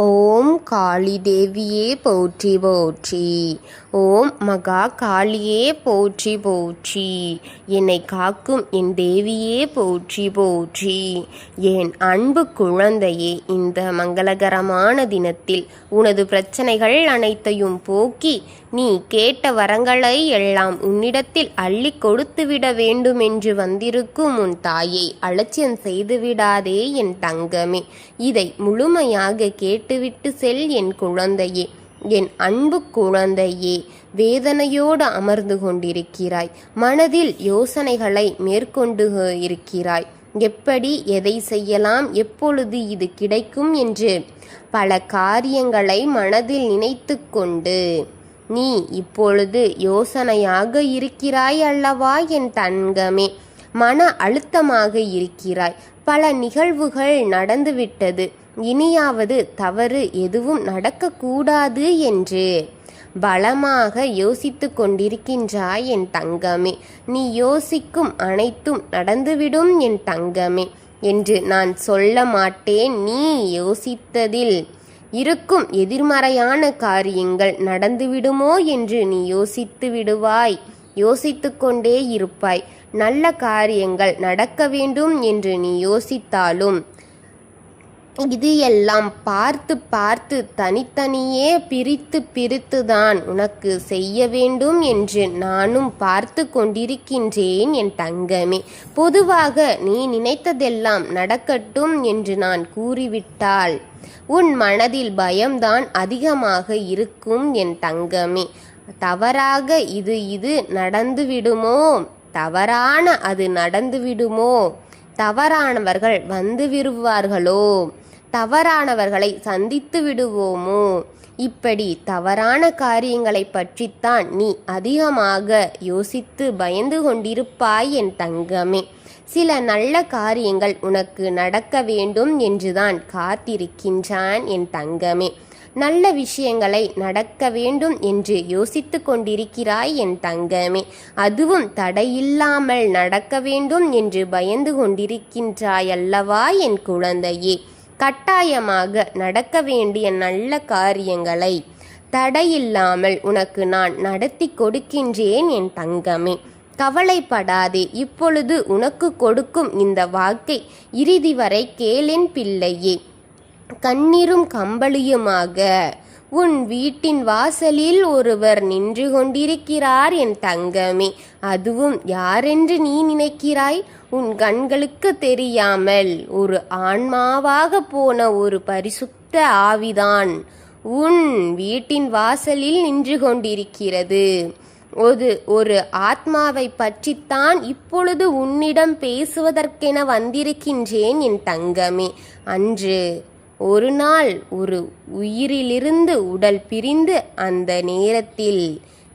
ஓம் காளி தேவியே போற்றி போற்றி. ஓம் மகா காளியே போற்றி போற்றி. என்னை காக்கும் என் தேவியே போற்றி போற்றி. என் அன்பு குழந்தையே, இந்த மங்களகரமான தினத்தில் உனது பிரச்சனைகள் அனைத்தையும் போக்கி நீ கேட்ட வரங்களை எல்லாம் உன்னிடத்தில் அள்ளி கொடுத்துவிட வேண்டுமென்று வந்திருக்கும் உன் தாயை அலட்சியம் செய்துவிடாதே என் தங்கமே. இதை முழுமையாக கேட்டுவிட்டு செல் என் குழந்தையே. என் அன்பு குழந்தையே, வேதனையோடு அமர்ந்து கொண்டிருக்கிறாய். மனதில் யோசனைகளை மேற்கொண்டு இருக்கிறாய். எப்படி, எதை செய்யலாம், எப்பொழுது இது கிடைக்கும் என்று பல காரியங்களை மனதில் நினைத்து கொண்டு நீ இப்பொழுது யோசனையாக இருக்கிறாய் அல்லவா என் தங்கமே. மன அழுத்தமாக இருக்கிறாய். பல நிகழ்வுகள் நடந்துவிட்டது. இனியாவது தவறு எதுவும் நடக்கக்கூடாது என்று பலமாக யோசித்து கொண்டிருக்கின்றாய் என் தங்கமே. நீ யோசிக்கும் அனைத்தும் நடந்துவிடும் என் தங்கமே என்று நான் சொல்ல மாட்டேன். நீ யோசித்ததில் இருக்கும் எதிர்மறையான காரியங்கள் நடந்துவிடுமோ என்று நீ யோசித்து விடுவாய். யோசித்து கொண்டே இருப்பாய். நல்ல காரியங்கள் நடக்க வேண்டும் என்று நீ யோசித்தாலும் இது எல்லாம் பார்த்து பார்த்து தனித்தனியே பிரித்துதான் உனக்கு செய்ய வேண்டும் என்று நானும் பார்த்து கொண்டிருக்கின்றேன் என் தங்கமே. பொதுவாக நீ நினைத்ததெல்லாம் நடக்கட்டும் என்று நான் கூறிவிட்டால் உன் மனதில் பயம்தான் அதிகமாக இருக்கும் என் தங்கமே. தவறாக இது நடந்துவிடுமோ, தவறான அது நடந்துவிடுமோ, தவறானவர்கள் வந்து விடுவார்களோ, தவறானவர்களை சந்தித்து விடுவோமோ, இப்படி தவறான காரியங்களை பற்றித்தான் நீ அதிகமாக யோசித்து பயந்து கொண்டிருப்பாய் என் தங்கமே. சில நல்ல காரியங்கள் உனக்கு நடக்க வேண்டும் என்றுதான் காத்திருக்கின்றான் என் தங்கமே. நல்ல விஷயங்களை நடக்க வேண்டும் என்று யோசித்து கொண்டிருக்கிறாய் என் தங்கமே. அதுவும் தடையில்லாமல் நடக்க வேண்டும் என்று பயந்து கொண்டிருக்கின்றாய் அல்லவா என் குழந்தையே. கட்டாயமாக நடக்க வேண்டிய நல்ல காரியங்களை தடையில்லாமல் உனக்கு நான் நடத்தி கொடுக்கின்றேன் என் தங்கமே. கவலைப்படாதே. இப்பொழுது உனக்கு கொடுக்கும் இந்த வாக்கை இறுதி வரை கேளென் பிள்ளையே. கண்ணீரும் கம்பளியுமாக உன் வீட்டின் வாசலில் ஒருவர் நின்று கொண்டிருக்கிறார் என் தங்கமே. அதுவும் யாரென்று நீ நினைக்கிறாய்? உன் கண்களுக்கு தெரியாமல் ஒரு ஆன்மாவாக போன ஒரு பரிசுத்த ஆவிதான் உன் வீட்டின் வாசலில் நின்று கொண்டிருக்கிறது. ஒரு ஆத்மாவை பற்றித்தான் இப்பொழுது உன்னிடம் பேசுவதற்கென வந்திருக்கின்றேன் என் தங்கமே. அன்று ஒரு நாள் ஒரு உயிரிலிருந்து உடல் பிரிந்து அந்த நேரத்தில்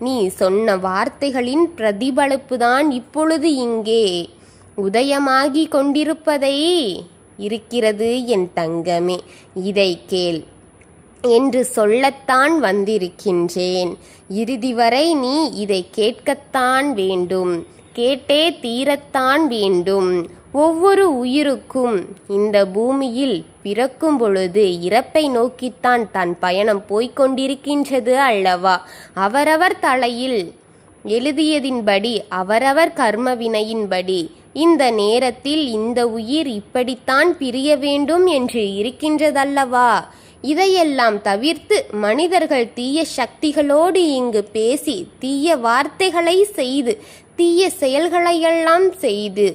நீ சொன்ன வார்த்தைகளின் பிரதிபலிப்புதான் இப்பொழுது இங்கே உதயமாகி கொண்டிருப்பதை இருக்கிறது என் தங்கமே. இதை கேள் என்று சொல்லத்தான் வந்திருக்கின்றேன். இறுதி வரை நீ இதை கேட்கத்தான் வேண்டும், கேட்டே தீரத்தான் வேண்டும். ஒவ்வொரு உயிருக்கும் இந்த பூமியில் பிறக்கும் பொழுது இறப்பை நோக்கித்தான் தன் பயணம் போய்கொண்டிருக்கின்றது அல்லவா. அவரவர் தலையில் எழுதியதின்படி, அவரவர் கர்மவினையின்படி இந்த நேரத்தில் இந்த உயிர் இப்படித்தான் பிரிய வேண்டும் என்று இருக்கின்றதல்லவா. இதையெல்லாம் தவிர்த்து மனிதர்கள் தீய சக்திகளோடு இங்கு பேசி தீய வார்த்தைகளை செய்து தீய செயல்களையெல்லாம் செய்து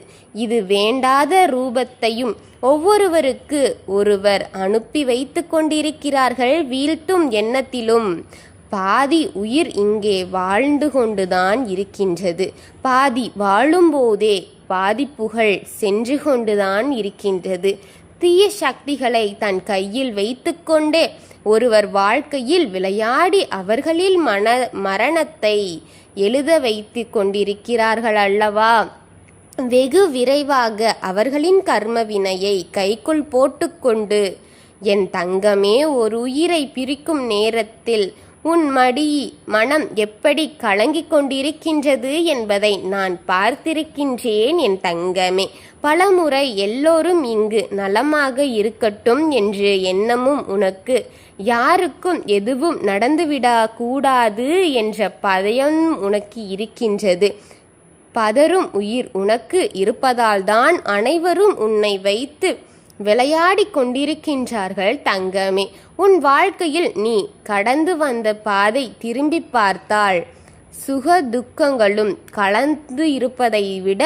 இது வேண்டாத ரூபத்தையும் ஒவ்வொருவருக்கு ஒருவர் அனுப்பி வைத்து கொண்டிருக்கிறார்கள். வீழ்த்தும் எண்ணத்திலும் பாதி உயிர் இங்கே வாழ்ந்து கொண்டுதான் இருக்கின்றது. பாதி வாழும்போதே பாதி புகழ் சென்று கொண்டுதான் இருக்கின்றது. தீய சக்திகளை தன் கையில் வைத்து கொண்டே ஒருவர் வாழ்க்கையில் விளையாடி அவர்களில் மரணத்தை எழுத வைத்து கொண்டிருக்கிறார்கள் அல்லவா. வெகு விரைவாக அவர்களின் கர்மவினையை கைக்குள் போட்டுக்கொண்டு என் தங்கமே, ஒரு உயிரை பிரிக்கும் நேரத்தில் உன் மனம் எப்படி கலங்கிக் கொண்டிருக்கின்றது என்பதை நான் பார்த்திருக்கின்றேன் என் தங்கமே. பலமுறை எல்லோரும் இங்கு நலமாக இருக்கட்டும் என்ற எண்ணமும் உனக்கு, யாருக்கும் எதுவும் நடந்துவிடக் கூடாது என்ற பயம் உனக்கு இருக்கின்றது. பதறும் உயிர் உனக்கு இருப்பதால்தான் அனைவரும் உன்னை வைத்து விளையாடி கொண்டிருக்கின்றார்கள் தங்கமே. உன் வாழ்க்கையில் நீ கடந்து வந்த பாதை திரும்பி பார்த்தால் சுக துக்கங்களும் கலந்து இருப்பதை விட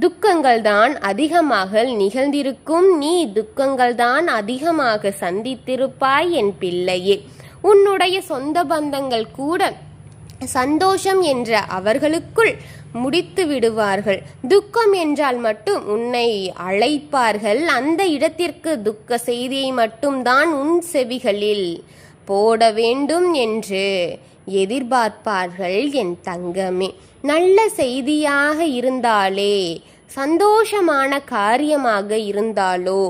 துக்கங்கள் தான் அதிகமாக நிகழ்ந்திருக்கும். நீ துக்கங்கள் தான் அதிகமாக சந்தித்திருப்பாய் என் பிள்ளையே. உன்னுடைய சொந்த பந்தங்கள் கூட சந்தோஷம் என்ற அவர்களுக்குள் முடித்து விடுவார்கள். துக்கம் என்றால் மட்டும் உன்னை அழைப்பார்கள். அந்த இடத்திற்கு துக்க செய்தியை மட்டும்தான் உன் செவிகளில் போட வேண்டும் என்று எதிர்பார்ப்பார்கள் என் தங்கமே. நல்ல செய்தியாக இருந்தாலே, சந்தோஷமான காரியமாக இருந்தாலோ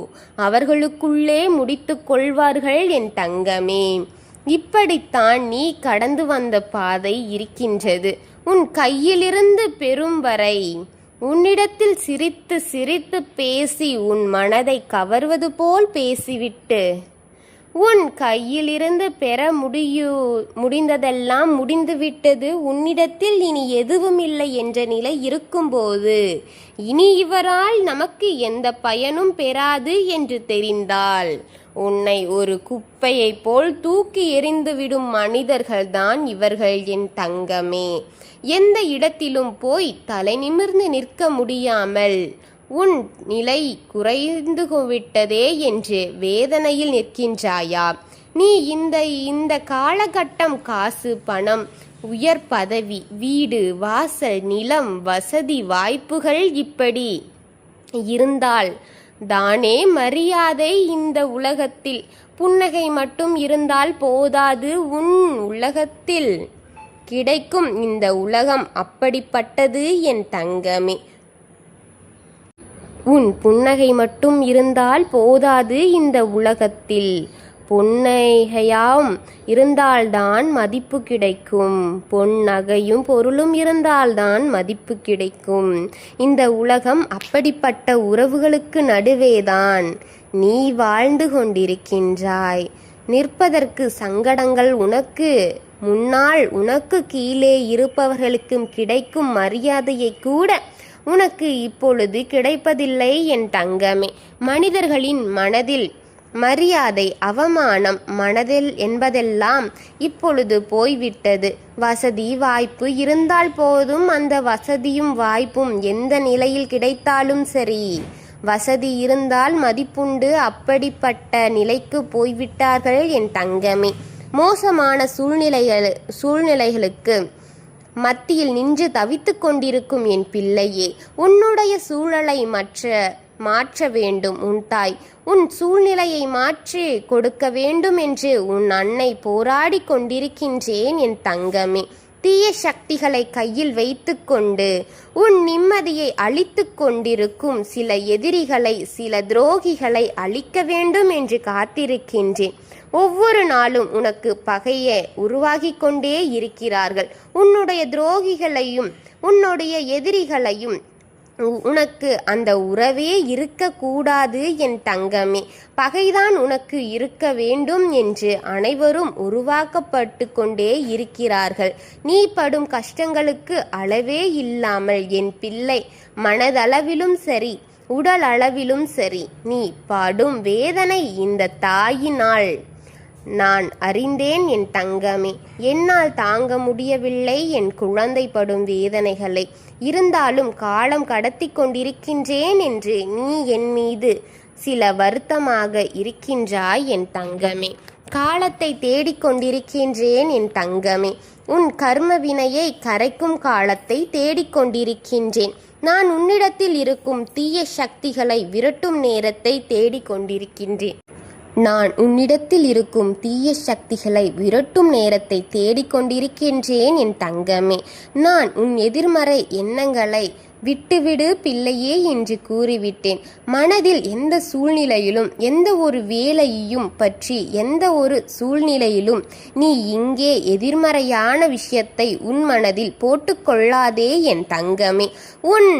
அவர்களுக்குள்ளே முடித்து கொள்வார்கள் என் தங்கமே. இப்படித்தான் நீ கடந்து வந்த பாதை இருக்கின்றது. உன் கையிலிருந்து பெறும் வரை உன்னிடத்தில் சிரித்து சிரித்து பேசி உன் மனதை கவர்வது போல் பேசிவிட்டு உன் கையிலிருந்து பெற முடிந்ததெல்லாம் முடிந்துவிட்டது, உன்னிடத்தில் இனி எதுவும் இல்லை என்ற நிலை இருக்கும்போது, இனி இவரால் நமக்கு எந்த பயனும் பெறாது என்று தெரிந்தால் உன்னை ஒரு குப்பையை போல் தூக்கி எறிந்துவிடும் மனிதர்கள்தான் இவர்கள் என் தங்கமே. எந்த இடத்திலும் போய் தலை நிமிர்ந்து நிற்க முடியாமல் உன் நிலை குறைந்து விட்டதே என்று வேதனையில் நிற்கின்றாயா? நீ இந்த காலகட்டம் காசு, பணம், உயர் பதவி, வீடு, வாசல், நிலம், வசதி, வாய்ப்புகள் இப்படி இருந்தால் தானே மரியாதை இந்த உலகத்தில். புன்னகை மட்டும் இருந்தால் போதாது, உன் உலகத்தில் கிடைக்கும். இந்த உலகம் அப்படிப்பட்டது என் தங்கமே. உன் புன்னகை மட்டும் இருந்தால் போதாது இந்த உலகத்தில். பொன்னகையாம் இருந்தால்தான் மதிப்பு கிடைக்கும். பொன்னகையும் பொருளும் இருந்தால்தான் மதிப்பு கிடைக்கும். இந்த உலகம் அப்படிப்பட்ட உறவுகளுக்கு நடுவேதான் நீ வாழ்ந்து கொண்டிருக்கின்றாய். நிற்பதற்கு சங்கடங்கள் உனக்கு முன்னால், உனக்கு கீழே இருப்பவர்களுக்கும் கிடைக்கும் மரியாதையை கூட உனக்கு இப்பொழுது கிடைப்பதில்லை என் தங்கமே. மனிதர்களின் மனதில் மரியாதை, அவமானம் மனதில் என்பதெல்லாம் இப்பொழுது போய்விட்டது. வசதி வாய்ப்பு இருந்தால் போதும். அந்த வசதியும் வாய்ப்பும் எந்த நிலையில் கிடைத்தாலும் சரி, வசதி இருந்தால் மதிப்புண்டு. அப்படிப்பட்ட நிலைக்கு போய்விட்டார்கள் என் தங்கமே. மோசமான சூழ்நிலைகளுக்கு மத்தியில் நின்று தவித்து கொண்டிருக்கும் என் பிள்ளையே, உன்னுடைய சூழலை மாற்ற வேண்டும் உன் தாய். உன் சூழ்நிலையை மாற்றி கொடுக்க வேண்டும் என்று உன் அன்னை போராடி கொண்டிருக்கின்றேன் என் தங்கமே. தீய சக்திகளை கையில் வைத்து கொண்டு உன் நிம்மதியை அழித்து கொண்டிருக்கும் சில எதிரிகளை, சில துரோகிகளை அழிக்க வேண்டும் என்று காத்திருக்கின்றேன். ஒவ்வொரு நாளும் உனக்கு பகையை உருவாகி கொண்டே இருக்கிறார்கள். உன்னுடைய துரோகிகளையும் உன்னுடைய எதிரிகளையும் உனக்கு அந்த உறவே இருக்கக்கூடாது என் தங்கமே. பகைதான் உனக்கு இருக்க வேண்டும் என்று அனைவரும் உருவாக்கப்பட்டு கொண்டே இருக்கிறார்கள். நீ படும் கஷ்டங்களுக்கு அளவே இல்லாமல் என் பிள்ளை, மனதளவிலும் சரி உடல் அளவிலும் சரி நீ படும் வேதனை இந்த தாயினால் நான் அறிந்தேன் என் தங்கமே. என்னால் தாங்க முடியவில்லை என் குழந்தை படும் வேதனைகளை. இருந்தாலும் காலம் கடத்தி கொண்டிருக்கின்றேன் என்று நீ என் மீது சில வருத்தமாக இருக்கின்றாய் என் தங்கமே. காலத்தை தேடிக்கொண்டிருக்கின்றேன் என் தங்கமே. உன் கர்ம வினையை கரைக்கும் காலத்தை தேடிக்கொண்டிருக்கின்றேன். நான் உன்னிடத்தில் இருக்கும் தீய சக்திகளை விரட்டும் நேரத்தை தேடிக்கொண்டிருக்கின்றேன். நான் உன்னிடத்தில் இருக்கும் தீய சக்திகளை விரட்டும் நேரத்தை தேடிக்கொண்டிருக்கின்றேன் என் தங்கமே. நான் உன் எதிர்மறை எண்ணங்களை விட்டுவிடு பிள்ளையே என்று கூறிவிட்டேன். மனதில் எந்த சூழ்நிலையிலும் எந்த ஒரு வேலையையும் பற்றி எந்த ஒரு சூழ்நிலையிலும் நீ இங்கே எதிர்மறையான விஷயத்தை உன் மனதில் போட்டுக்கொள்ளாதே என் தங்கமே. உன்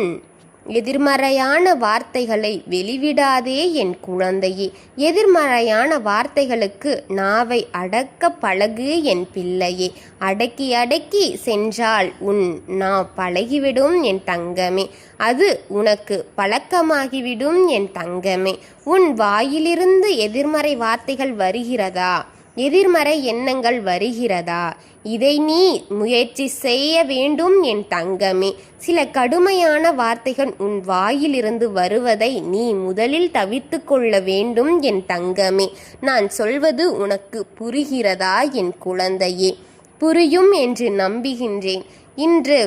எதிர்மறையான வார்த்தைகளை வெளிவிடாதே என் குழந்தையே. எதிர்மறையான வார்த்தைகளுக்கு நாவை அடக்க பழகு என் பிள்ளையே. அடக்கி அடக்கி சென்றால் உன் நா பழகிவிடும் என் தங்கமே. அது உனக்கு பழக்கமாகிவிடும் என் தங்கமே. உன் வாயிலிருந்து எதிர்மறை வார்த்தைகள் வருகிறதா? எதிர்மறை எண்ணங்கள் வருகிறதா? இதை நீ முயற்சி செய்ய வேண்டும் என் தங்கமே. சில கடுமையான வார்த்தைகள் உன் வாயிலிருந்து வருவதை நீ முதலில் தவிர்த்து கொள்ள வேண்டும் என் தங்கமே. நான் சொல்வது உனக்கு புரிகிறதா என் குழந்தையே? புரியும் என்று நம்புகின்றேன். இன்று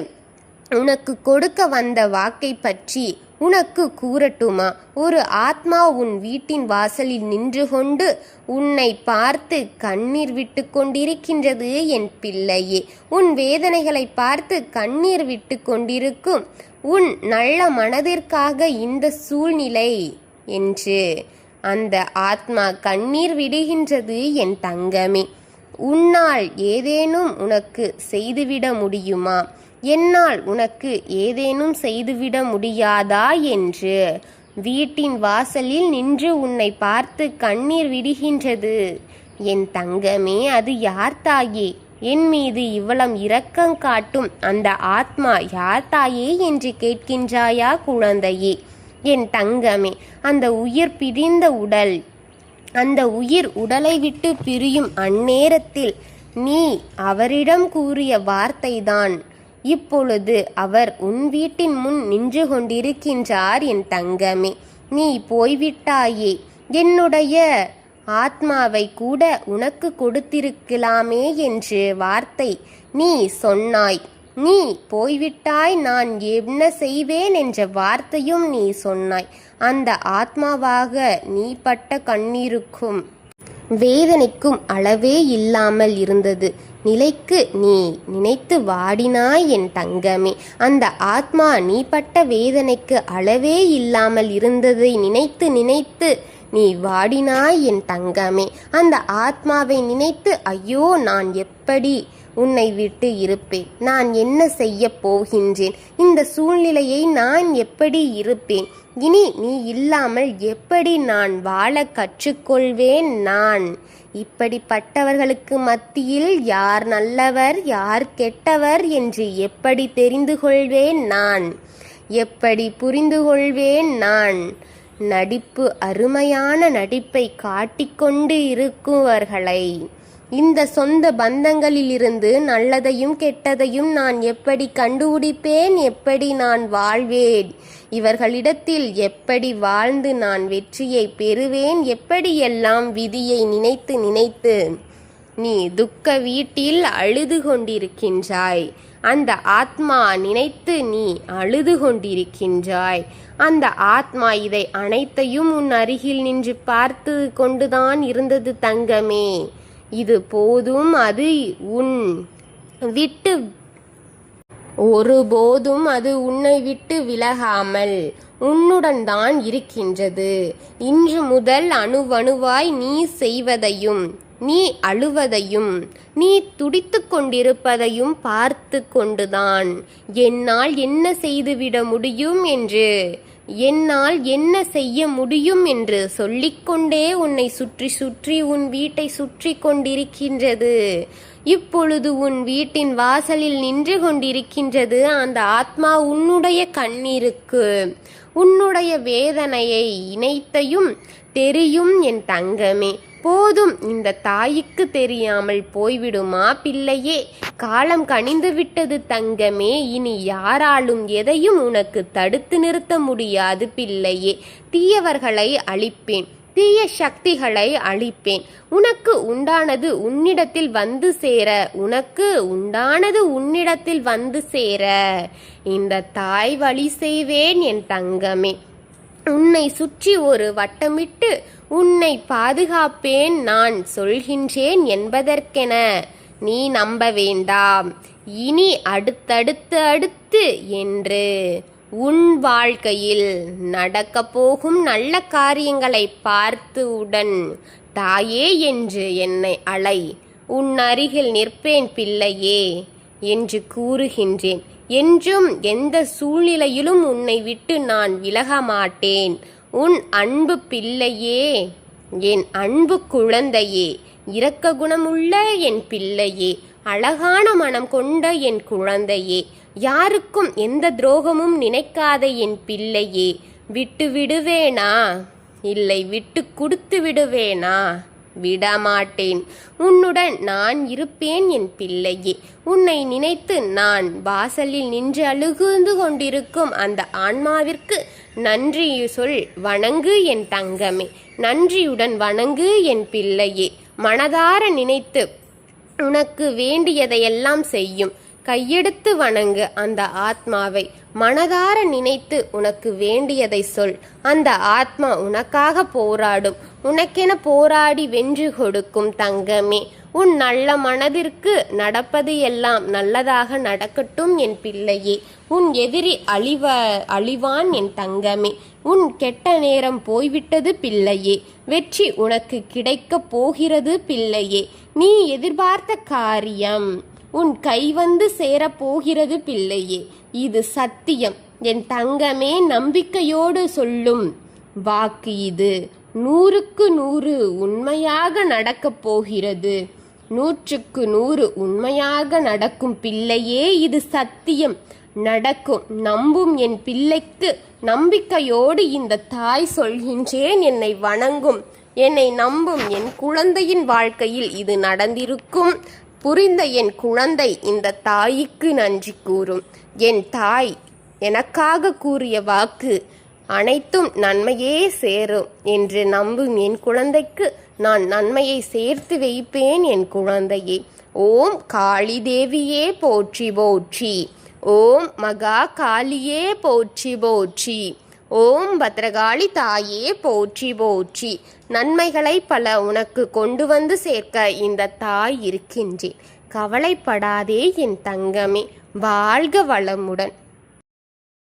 உனக்கு கொடுக்க வந்த வாக்கை பற்றி உனக்கு கூறட்டுமா? ஒரு ஆத்மா உன் வீட்டின் வாசலில் நின்று கொண்டு உன்னை பார்த்து கண்ணீர் விட்டு கொண்டிருக்கின்றது என் பிள்ளையே. உன் வேதனைகளை பார்த்து கண்ணீர் விட்டு கொண்டிருக்கும் உன் நல்ல மனதிற்காக இந்த சூழ்நிலை என்று அந்த ஆத்மா கண்ணீர் விடுகின்றது என் தங்கமே. உன்னால் ஏதேனும் உனக்கு செய்துவிட முடியுமா? என்னால் உனக்கு ஏதேனும் செய்துவிட முடியாதா என்று வீட்டின் வாசலில் நின்று உன்னை பார்த்து கண்ணீர் விடுகின்றது என் தங்கமே. அது யார் தாயே? என் மீது இவ்வளவு இரக்கம் காட்டும் அந்த ஆத்மா யார் தாயே என்று கேட்கின்றாயா குழந்தையே? என் தங்கமே, அந்த உயிர் பிரிந்த உடல், அந்த உயிர் உடலை விட்டு பிரியும் அந்நேரத்தில் நீ அவரிடம் கூறிய வார்த்தைதான் இப்பொழுது அவர் உன் வீட்டின் முன் நின்று கொண்டிருக்கின்றார் என் தங்கமே. நீ போய்விட்டாயே, என்னுடைய ஆத்மாவை கூட உனக்கு கொடுத்திருக்கலாமே என்று வார்த்தை நீ சொன்னாய். நீ போய்விட்டாய், நான் என்ன செய்வேன் என்ற வார்த்தையும் நீ சொன்னாய். அந்த ஆத்மாவாக நீ பட்ட கண்ணீருக்கும் வேதனைக்கும் அளவே இல்லாமல் இருந்தது. நிலைக்கு நீ நினைத்து வாடினாய் என் தங்கமே. அந்த ஆத்மா நீ பட்ட வேதனைக்கு அளவே இல்லாமல் இருந்ததை நினைத்து நினைத்து நீ வாடினாய் என் தங்கமே. அந்த ஆத்மாவை நினைத்து ஐயோ நான் எப்படி உன்னை விட்டு இருப்பேன், நான் என்ன செய்ய போகின்றேன், இந்த சூழ்நிலையை நான் எப்படி இருப்பேன், இனி நீ இல்லாமல் எப்படி நான் வாழ கற்றுக்கொள்வேன், நான் இப்படிப்பட்டவர்களுக்கு மத்தியில் யார் நல்லவர் யார் கெட்டவர் என்று எப்படி தெரிந்து கொள்வேன், நான் எப்படி புரிந்து கொள்வேன், நான் நடிப்பு அருமையான நடிப்பை காட்டிக்கொண்டு இருக்குவர்களை இந்த சொந்த பந்தங்களிலிருந்து நல்லதையும் கெட்டதையும் நான் எப்படி கண்டுபிடிப்பேன், எப்படி நான் வாழ்வேன், இவர்களிடத்தில் எப்படி வாழ்ந்து நான் வெற்றியை பெறுவேன், எப்படியெல்லாம் விதியை நினைத்து நினைத்து நீ துக்க வீட்டில் அழுது கொண்டிருக்கின்றாய். அந்த ஆத்மா நினைத்து நீ அழுது கொண்டிருக்கின்றாய். அந்த ஆத்மா இதை அனைத்தையும் உன் அருகில் நின்று பார்த்து கொண்டுதான் இருந்தது தங்கமே. இது போதும், அது உன் விட்டு ஒருபோதும் அது உன்னை விட்டு விலகாமல் உன்னுடன் தான் இருக்கின்றது. இன்று முதல் அணுவணுவாய் நீ செய்வதையும் நீ அழுவதையும் நீ துடித்து கொண்டிருப்பதையும் பார்த்து கொண்டுதான் என்னால் என்ன செய்துவிட முடியும் என்று என்னால் என்ன செய்ய முடியும் என்று சொல்லிக்கொண்டே உன்னை சுற்றி சுற்றி உன் வீட்டை சுற்றி கொண்டிருக்கின்றது. இப்பொழுது உன் வீட்டின் வாசலில் நின்று கொண்டிருக்கின்றது அந்த ஆத்மா. உன்னுடைய கண்ணீருக்கு உன்னுடைய வேதனையை இணைத்தையும் தெரியும் என் தங்கமே. போதும், இந்த தாய்க்கு தெரியாமல் போய்விடுமா பிள்ளையே? காலம் கனிந்து விட்டது தங்கமே. இனி யாராலும் எதையும் உனக்கு தடுத்து நிறுத்த முடியாது பிள்ளையே. தீயவர்களை அழிப்பேன், தீய சக்திகளை அழிப்பேன். உனக்கு உண்டானது உன்னிடத்தில் வந்து சேர, உனக்கு உண்டானது உன்னிடத்தில் வந்து சேர இந்த தாய் வழி செய்வேன் என் தங்கமே. உன்னை சுற்றி ஒரு வட்டமிட்டு உன்னை பாதுகாப்பேன் நான் சொல்கின்றேன் என்பதற்கென நீ நம்ப வேண்டாம். இனி அடுத்தடுத்து அடுத்து என்று உன் வாழ்க்கையில் நடக்கப் போகும் நல்ல காரியங்களை பார்த்துவுடன் தாயே என்று என்னை அழை, உன் அருகில் நிற்பேன் பிள்ளையே என்று கூறுகின்றேன். என்றும் எந்த சூழ்நிலையிலும் உன்னை விட்டு நான் விலக மாட்டேன். உன் அன்பு பிள்ளையே, என் அன்பு குழந்தையே, இரக்க குணமுள்ள என் பிள்ளையே, அழகான மனம் கொண்ட என் குழந்தையே, யாருக்கும் எந்த துரோகமும் நினைக்காத என் பிள்ளையே, விட்டு விடுவேனா? இல்லை, விட்டு கொடுத்து விடுவேனா? விடமாட்டேன். உன்னுடன் நான் இருப்பேன் என் பிள்ளையே. உன்னை நினைத்து நான் வாசலில் நின்று அழுகுந்து கொண்டிருக்கும் அந்த ஆன்மாவிற்கு நன்றி சொல், வணங்கு என் தங்கமே, நன்றியுடன் வணங்கு என் பிள்ளையே. மனதார நினைத்து உனக்கு வேண்டியதையெல்லாம் செய்யும். கையெடுத்து வணங்கு அந்த ஆத்மாவை. மனதார நினைத்து உனக்கு வேண்டியதை சொல். அந்த ஆத்மா உனக்காக போராடும். உனக்கென போராடி வென்று கொடுக்கும் தங்கமே. உன் நல்ல மனதிற்கு நடப்பது எல்லாம் நல்லதாக நடக்கட்டும் என் பிள்ளையே. உன் எதிரி அழிவான் என் தங்கமே. உன் கெட்ட நேரம் போய்விட்டது பிள்ளையே. வெற்றி உனக்கு கிடைக்கப் போகிறது பிள்ளையே. நீ எதிர்பார்த்த காரியம் உன் கை வந்து சேரப்போகிறது பிள்ளையே. இது சத்தியம் என் தங்கமே. நம்பிக்கையோடு சொல்லும் வாக்கு இது. 100க்கு 100 உண்மையாக நடக்கப் போகிறது. 100க்கு 100 உண்மையாக நடக்கும் பிள்ளையே. இது சத்தியம், நடக்கும். நம்பும் என் பிள்ளைக்கு நம்பிக்கையோடு இந்த தாய் சொல்கின்றேன். என்னை வணங்கும், என்னை நம்பும் என் குழந்தையின் வாழ்க்கையில் இது நடந்திருக்கும். புரிந்த என் குழந்தை இந்த தாய்க்கு நன்றி கூறும். என் தாய் எனக்காக கூறிய வாக்கு அனைத்தும் நன்மையே சேரும் என்று நம்பும் என் குழந்தைக்கு நான் நன்மையை சேர்த்து வைப்பேன் என் குழந்தையே. ஓம் காளி தேவியே போற்றி போற்றி. ஓம் மகா காளியே போற்றி போற்றி. ஓம் பத்ரகாளி தாயே போற்றி போற்றி. நன்மைகளை பல உனக்கு கொண்டு வந்து சேர்க்க இந்த தாய் இருக்கின்றேன். கவலைப்படாதே என் தங்கமே. வாழ்க வளமுடன்.